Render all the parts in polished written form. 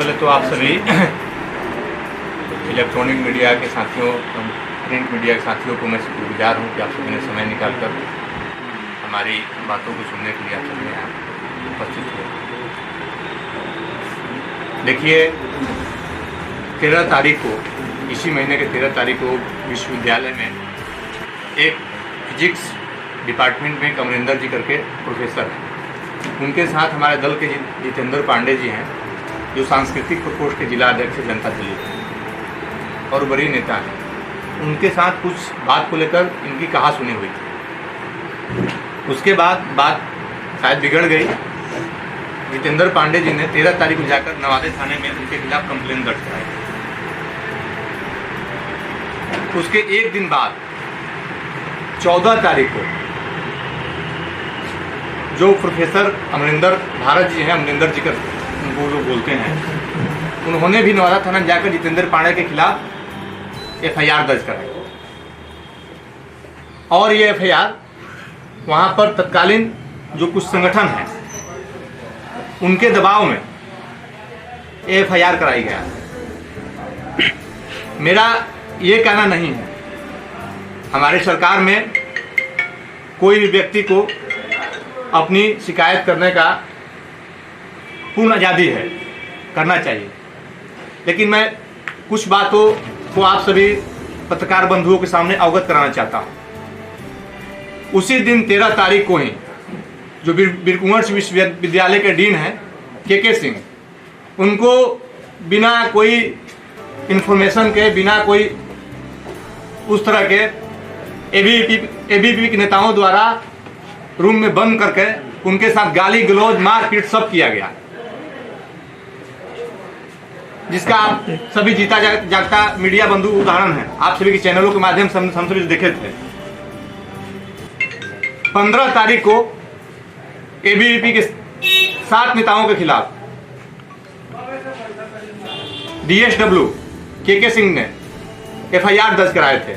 पहले तो आप सभी इलेक्ट्रॉनिक मीडिया के साथियों, प्रिंट मीडिया के साथियों को मैं शुक्रगुजार हूँ कि आप सभी ने समय निकालकर हमारी बातों को सुनने के लिए आप सभी यहाँ उपस्थित हुए। देखिए, 13 तारीख को, इसी महीने के 13 तारीख को विश्वविद्यालय में एक फिजिक्स डिपार्टमेंट में अमरिंदर जी करके प्रोफेसर हैं, उनके साथ हमारे दल के जितेंद्र पांडे जी हैं, जो सांस्कृतिक प्रकोष्ठ के जिला अध्यक्ष जनता दल हैं और बड़ी नेता हैं। उनके साथ कुछ बात को लेकर इनकी कहासुनी हुई थी। उसके बाद बात शायद बिगड़ गई। जितेंद्र पांडे जी ने 13 तारीख को जाकर नवादे थाने में उनके खिलाफ कंप्लेन दर्ज कराई। उसके एक दिन बाद 14 तारीख को जो प्रोफेसर अमरिंदर भारत जी हैं, अमरिंदर जी कर उनको लोग बोलते हैं, उन्होंने भी नवादा थाना जाकर जितेंद्र पांडे के खिलाफ FIR दर्ज कराई। और ये FIR वहां पर तत्कालीन जो कुछ संगठन है उनके दबाव में FIR कराई गया। मेरा ये कहना नहीं है, हमारी सरकार में कोई भी व्यक्ति को अपनी शिकायत करने का पूर्ण आज़ादी है, करना चाहिए, लेकिन मैं कुछ बातों को आप सभी पत्रकार बंधुओं के सामने अवगत कराना चाहता हूँ। उसी दिन 13 तारीख को ही जो बीरकुंवर विश्वविद्यालय के डीन हैं KK सिंह, उनको बिना कोई इन्फॉर्मेशन के, बिना कोई उस तरह के ABVP के नेताओं द्वारा रूम में बंद करके उनके साथ गाली गलौज, मारपीट सब किया गया, जिसका आप सभी जीता जागता मीडिया बंधु उदाहरण है। आप सभी के चैनलों के माध्यम से हम सभी देखे थे। 15 तारीख को ABVP के 7 नेताओं के खिलाफ DSW KK सिंह ने FIR दर्ज कराए थे।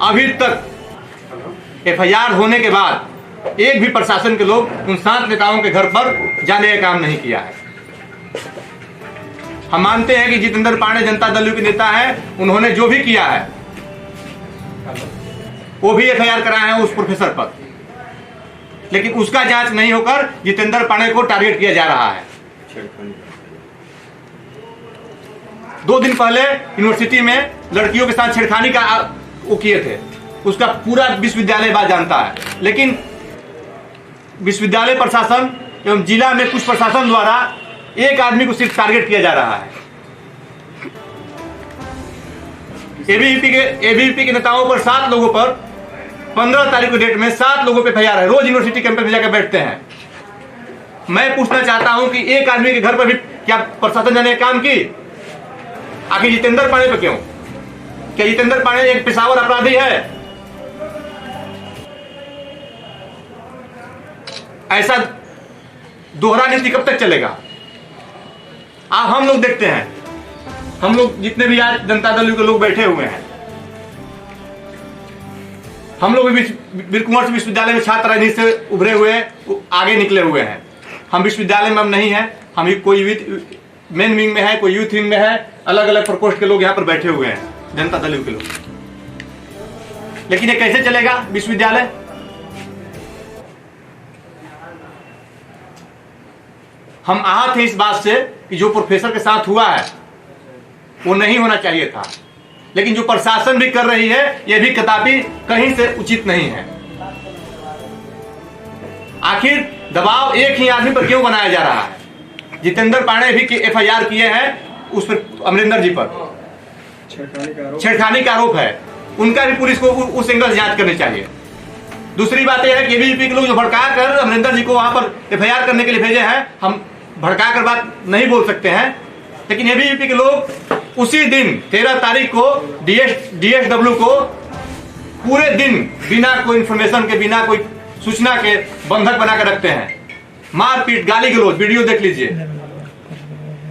अभी तक FIR होने के बाद एक भी प्रशासन के लोग उन 7 नेताओं के घर पर जाने का काम नहीं किया है। हम मानते हैं कि जितेंद्र पांडे जनता दल के नेता हैं, उन्होंने जो भी किया है वो भी FIR कराए हैं उस प्रोफेसर पर, लेकिन उसका जांच नहीं होकर जितेंद्र पांडे को टारगेट किया जा रहा है। 2 दिन पहले यूनिवर्सिटी में लड़कियों के साथ छेड़खानी का वो किए थे, उसका पूरा विश्वविद्यालय बात जानता है, लेकिन विश्वविद्यालय प्रशासन एवं जिला में कुछ प्रशासन द्वारा एक आदमी को सिर्फ टारगेट किया जा रहा है। ABVP के नेताओं पर 7 लोगों पर 15 तारीख को डेट में 7 लोगों पे FIR है। रोज यूनिवर्सिटी कैंपस में जाकर बैठते हैं। मैं पूछना चाहता हूं कि एक आदमी के घर पर भी क्या प्रशासन जाने काम की? आखिर जितेंद्र पांडे पे क्यों? क्या जितेंद्र पांडे एक पेशावर अपराधी है? ऐसा दोहरा नीति कब तक चलेगा? आप हम लोग देखते हैं, हम लोग जितने भी आज जनता दल के लोग बैठे हुए हैं, हम लोग भी बीरकुंवर विश्वविद्यालय में छात्र राजनीति से उभरे हुए, आगे निकले हुए हैं। हम विश्वविद्यालय में अब नहीं है, हम कोई मेन विंग में है, कोई यूथ विंग में है, अलग अलग प्रकोष्ठ के लोग यहाँ पर बैठे हुए हैं, जनता दल के लोग। लेकिन ये कैसे चलेगा विश्वविद्यालय? हम आहत हैं इस बात से कि जो प्रोफेसर के साथ हुआ है वो नहीं होना चाहिए था, लेकिन जो प्रशासन भी कर रही है यह भी कदापि कहीं से उचित नहीं है। आखिर दबाव एक ही आदमी पर क्यों बनाया जा रहा है? जितेंद्र पांडे भी FIR किए हैं उस पर, अमरिंदर जी पर छेड़खानी का आरोप है, उनका भी पुलिस को उस एंगल से जांच करनी चाहिए। दूसरी बात यह है कि ABVP के लोग जो भड़का कर अमरिंदर जी को वहां पर FIR करने के लिए भेजे हैं, हम भड़का कर बात नहीं बोल सकते हैं, लेकिन ABVP के लोग उसी दिन 13 तारीख को DSW को पूरे दिन बिना कोई इंफॉर्मेशन के, बिना कोई सूचना के बंधक बनाकर रखते हैं। मारपीट, गाली गलौज, वीडियो देख लीजिए।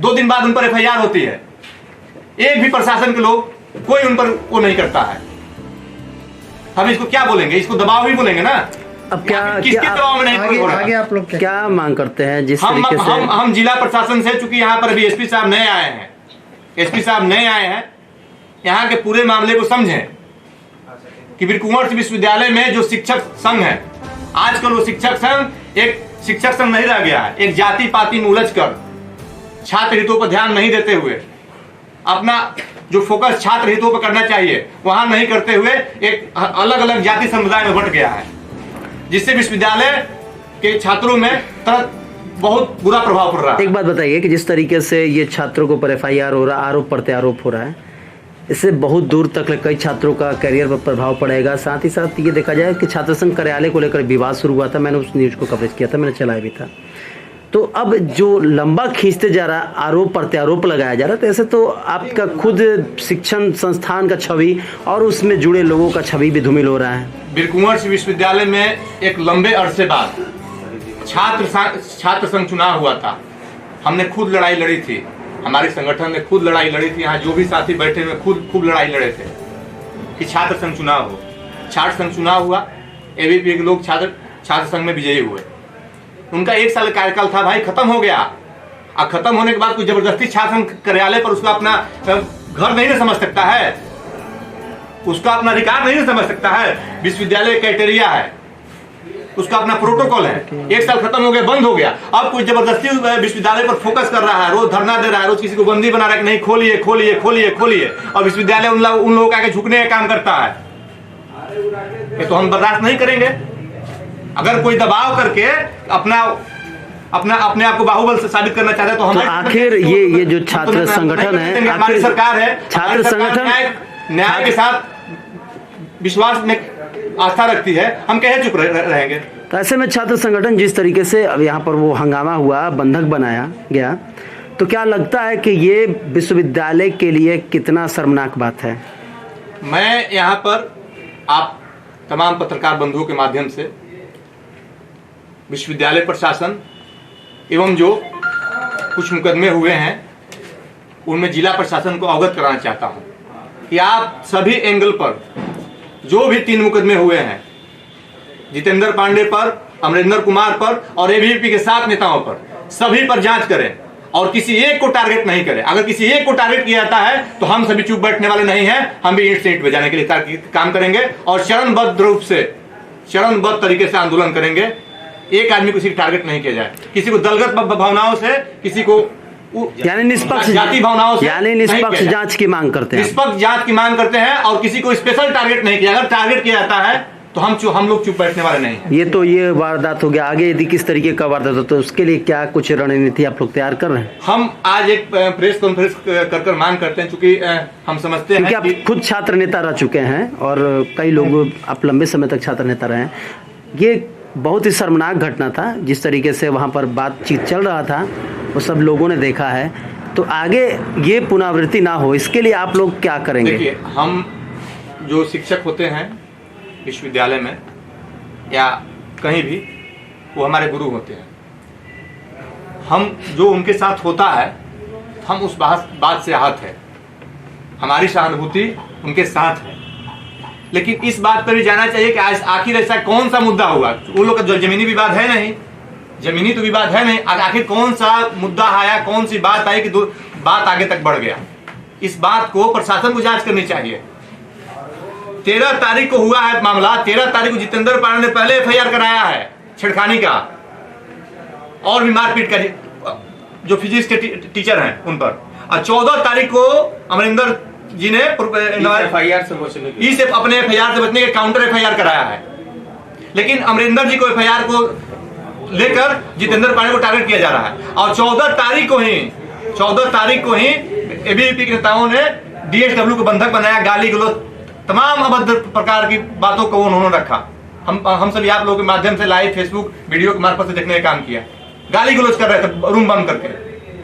2 दिन बाद उन पर FIR होती है। एक भी प्रशासन के लोग, कोई उन पर वो नहीं करता है। हम इसको क्या बोलेंगे? इसको दबाव ही बोलेंगे ना। अब क्या किसके दबाव में नहीं हो रहा? आगे आप लोग क्या मांग करते हैं? जिस तरीके से हम जिला प्रशासन से, चूंकि यहाँ पर अभी एसपी साहब नए आए हैं, यहाँ के पूरे मामले को समझें कि वीर कुंवर विश्वविद्यालय में जो शिक्षक संघ है, आजकल वो शिक्षक संघ एक शिक्षक संघ नहीं रह गया है। एक जाति पाति में उलझ कर छात्र हितों पर ध्यान नहीं देते हुए अपना जो फोकस छात्र हितों पर करना चाहिए वहां नहीं करते हुए एक अलग अलग जाति समुदाय में बंट गया है, जिससे विश्वविद्यालय के छात्रों में बहुत बुरा प्रभाव पड़ रहा है। एक बात बताइए कि जिस तरीके से ये छात्रों को पर FIR हो रहा है, आरोप प्रत्यारोप हो रहा है, इससे बहुत दूर तक कई छात्रों का करियर पर प्रभाव पड़ेगा। साथ ही साथ ये देखा जाए कि छात्र संघ कार्यालय को लेकर विवाद शुरू हुआ था, मैंने उस न्यूज को कवरेज किया था, मैंने चलाया भी था। तो अब जो लंबा खींचते जा रहा, आरोप प्रत्यारोप लगाया जा रहा, तो ऐसे तो आपका खुद शिक्षण संस्थान का छवि और उसमें जुड़े लोगों का छवि भी धूमिल हो रहा है। वीर कुंवर विश्वविद्यालय में एक लंबे अरसे बाद छात्र संघ चुनाव हुआ था। हमने खुद लड़ाई लड़ी थी, हमारे संगठन ने खुद लड़ाई लड़ी थी। यहाँ जो भी साथी बैठे हुए खूब लड़ाई लड़े थे कि छात्र संघ चुनाव हो। छात्र संघ चुनाव हुआ, ABP के लोग छात्र संघ में विजयी हुए। उनका 1 साल कार्यकाल था भाई, खत्म हो गया। अब खत्म होने के बाद कोई जबरदस्ती छात्र संघ कार्यालय पर उसका अपना घर नहीं ना समझ सकता है, उसका अपना अधिकार नहीं ना समझ सकता है। विश्वविद्यालय क्राइटेरिया है, उसका अपना प्रोटोकॉल है। 1 साल खत्म हो गया, बंद हो गया। अब कोई जबरदस्ती विश्वविद्यालय पर फोकस कर रहा है, रोज धरना दे रहा है, रोज किसी को बंदी बना रहा है कि नहीं खोलिए खोलिए खोलिए खोलिए, और विश्वविद्यालय उन लोगों के आगे झुकने का काम करता है। ये तो हम बर्दाश्त नहीं करेंगे। अगर कोई दबाव करके अपने आप को बाहुबल से साबित करना चाहते तो हम आखिर ये जो छात्र संगठन है, हमारी सरकार है, छात्र संगठन न्याय के साथ विश्वास में आस्था रखती है, हम कैसे चुप रहेंगे? तो ऐसे में छात्र संगठन जिस तरीके से अब यहाँ पर वो हंगामा हुआ, बंधक बनाया गया, तो क्या लगता है कि ये विश्वविद्यालय के लिए कितना शर्मनाक बात है? मैं यहाँ पर आप तमाम पत्रकार बंधुओं के माध्यम से विश्वविद्यालय प्रशासन एवं जो कुछ मुकदमे हुए हैं उनमें जिला प्रशासन को अवगत कराना चाहता हूँ कि आप सभी एंगल पर जो भी 3 मुकदमे हुए हैं, जितेंद्र पांडे पर, अमरेंद्र कुमार पर और ABP के 7 नेताओं पर, सभी पर जांच करें और किसी एक को टारगेट नहीं करें। अगर किसी एक को टारगेट किया जाता है तो हम सभी चुप बैठने वाले नहीं हैं, हम भी ईंट से ईंट बजाने के लिए काम करेंगे और चरणबद्ध रूप से, चरणबद्ध तरीके से आंदोलन करेंगे। एक आदमी को किसी टारगेट नहीं किया जाए, किसी को दलगत भावनाओं से, किसी को यानी निष्पक्ष जाति भावनाओं से, यानी निष्पक्ष जांच की मांग करते हैं, निष्पक्ष जांच की मांग करते हैं और किसी को स्पेशल टारगेट नहीं किया। अगर टारगेट किया जाता है तो हम लोग चुप बैठने वाले नहीं हैं। ये वारदात हो गया। आगे यदि किस तरीके का वारदात हो तो उसके लिए क्या कुछ रणनीति आप लोग तैयार कर रहे हैं? हम आज एक प्रेस कॉन्फ्रेंस कर मांग करते हैं, चूंकि हम समझते हैं कि आप खुद छात्र नेता रह चुके हैं और कई लोग आप लंबे समय तक छात्र नेता रहे हैं। ये बहुत ही शर्मनाक घटना था, जिस तरीके से वहाँ पर बातचीत चल रहा था वो सब लोगों ने देखा है। तो आगे ये पुनरावृत्ति ना हो, इसके लिए आप लोग क्या करेंगे? देखिए, हम जो शिक्षक होते हैं विश्वविद्यालय में या कहीं भी, वो हमारे गुरु होते हैं। हम जो उनके साथ होता है, हम उस बात से आहत है, हमारी सहानुभूति उनके साथ है। लेकिन इस बात पर भी जाना चाहिए कि आखिर ऐसा कौन सा मुद्दा हुआ। वो लोग का जमीनी विवाद है नहीं, जमीनी तो विवाद है नहीं, आखिर कौन सा मुद्दा आया, कौन सी बात आई कि बात आगे तक बढ़ गया। इस बात को प्रशासन को जांच करनी चाहिए। 13 तारीख को हुआ है मामला, 13 तारीख को जितेंद्र पांडे ने पहले FIR कराया है छेड़खानी का और भी मारपीट का, जो फिजिक्स के टीचर हैं उन पर, और 14 तारीख को अमरिंदर जी ने FIR से अपने FIR से बचने के काउंटर FIR कराया है। लेकिन अमरिंदर जी को FIR को लेकर जितेंद्र पांडे को टारगेट किया जा रहा है और 14 तारीख को ही ABP के नेताओं ने DSW को बंधक बनाया, गाली गलौज, तमाम अभद्र प्रकार की बातों को उन्होंने रखा। हम सभी आप लोगों के माध्यम से लाइव फेसबुक वीडियो के मार्फत से देखने का काम किया। गाली गलौज कर रहे थे रूम बंद करके।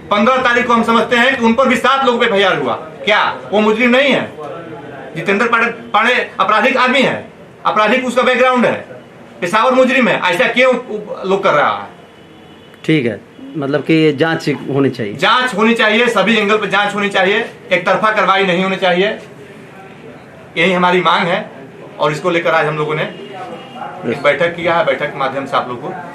15 तारीख को हम समझते हैं कि उन पर भी 7 लोगों पे FIR हुआ। क्या वो मुजरिम नहीं है? जितेंद्र पांडे आपराधिक आदमी है, आपराधिक उसका बैकग्राउंड है, पेशावर मुजरिम है। ऐसा क्यों लोग कर रहा है? ठीक है, मतलब कि जांच होनी चाहिए, जांच होनी चाहिए, सभी एंगल पर जांच होनी चाहिए, एक तरफा कार्रवाई नहीं होनी चाहिए। यही हमारी मांग है और इसको लेकर आज हम लोगों ने एक बैठक किया है, बैठक के माध्यम से आप लोग को